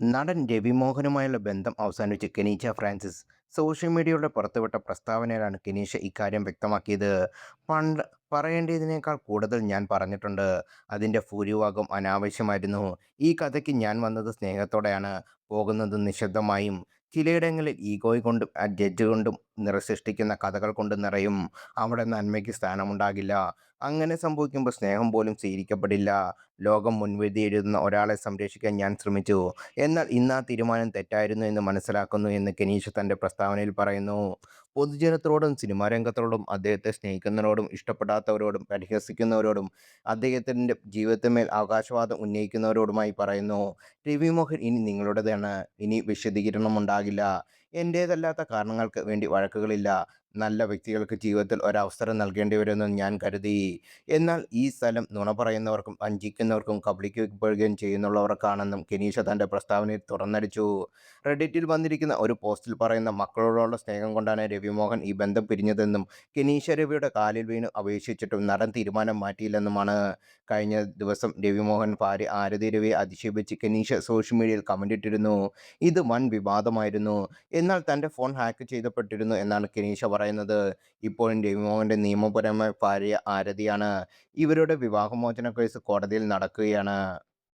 നടൻ രവി മോഹനുമായുള്ള ബന്ധം അവസാനിപ്പിച്ച് കെനീച്ച ഫ്രാൻസിസ് സോഷ്യൽ മീഡിയയുടെ പുറത്തുവിട്ട പ്രസ്താവനയിലാണ് കെനീഷ ഇക്കാര്യം വ്യക്തമാക്കിയത്. പണ്ട് പറയേണ്ടതിനേക്കാൾ കൂടുതൽ ഞാൻ പറഞ്ഞിട്ടുണ്ട്. അതിൻ്റെ ഭൂരിഭാഗം അനാവശ്യമായിരുന്നു. ഈ കഥയ്ക്ക് ഞാൻ വന്നത് സ്നേഹത്തോടെയാണ്, പോകുന്നത് നിശബ്ദമായും. ചിലയിടങ്ങളിൽ ഈഗോയ് കൊണ്ടും ജഡ്ജ് കൊണ്ടും സൃഷ്ടിക്കുന്ന കഥകൾ കൊണ്ട് നിറയും. അവിടെ നന്മയ്ക്ക് സ്ഥാനമുണ്ടാകില്ല. അങ്ങനെ സംഭവിക്കുമ്പോൾ സ്നേഹം പോലും സ്വീകരിക്കപ്പെടില്ല. ലോകം മുൻവിധി എഴുതുന്ന ഒരാളെ സംരക്ഷിക്കാൻ ഞാൻ ശ്രമിച്ചു. എന്നാൽ ഇന്ന് ആ തീരുമാനം തെറ്റായിരുന്നു എന്ന് മനസ്സിലാക്കുന്നു എന്ന് കെനീഷ തൻ്റെ പ്രസ്താവനയിൽ പറയുന്നു. പൊതുജനത്തോടും സിനിമാ രംഗത്തോടും അദ്ദേഹത്തെ സ്നേഹിക്കുന്നവരോടും ഇഷ്ടപ്പെടാത്തവരോടും പരിഹസിക്കുന്നവരോടും അദ്ദേഹത്തിൻ്റെ ജീവിതത്തിന്മേൽ അവകാശവാദം ഉന്നയിക്കുന്നവരോടുമായി പറയുന്നു, രവി മോഹൻ ഇനി നിങ്ങളുടേതാണ്. ഇനി വിശദീകരണമുണ്ടാകില്ല. എൻ്റേതല്ലാത്ത കാരണങ്ങൾക്ക് വേണ്ടി വഴക്കുകളില്ല. നല്ല വ്യക്തികൾക്ക് ജീവിതത്തിൽ ഒരവസരം നൽകേണ്ടി വരുമെന്ന് ഞാൻ കരുതി. എന്നാൽ ഈ സ്ഥലം നുണ പറയുന്നവർക്കും വഞ്ചിക്കുന്നവർക്കും കബളിക്കപ്പെടുകയും ചെയ്യുന്നുള്ളവർക്കാണെന്നും കെനീഷ തൻ്റെ പ്രസ്താവനയിൽ തുറന്നടിച്ചു. റെഡിറ്റിൽ വന്നിരിക്കുന്ന ഒരു പോസ്റ്റിൽ പറയുന്ന, മക്കളോടുള്ള സ്നേഹം കൊണ്ടാണ് രവിമോഹൻ ഈ ബന്ധം പിരിഞ്ഞതെന്നും കെനീഷ രവിയുടെ കാലിൽ വീണ് അപേക്ഷിച്ചിട്ടും നടൻ തീരുമാനം മാറ്റിയില്ലെന്നുമാണ്. കഴിഞ്ഞ ദിവസം രവിമോഹൻ ഭാര്യ ആരതി രവിയെ അധിക്ഷേപിച്ച് കെനീഷ സോഷ്യൽ മീഡിയയിൽ കമന്റിട്ടിരുന്നു. ഇത് വൻ വിവാദമായിരുന്നു. എന്നാൽ തൻ്റെ ഫോൺ ഹാക്ക് ചെയ്യപ്പെട്ടിരുന്നു എന്നാണ് കെനീഷ പറയുന്നത്. ഇപ്പോഴും രവിമോഹൻ്റെ നിയമപരമായ ഭാര്യ ആരതിയാണ്. ഇവരുടെ വിവാഹമോചന കേസ് കോടതിയിൽ നടക്കുകയാണ്.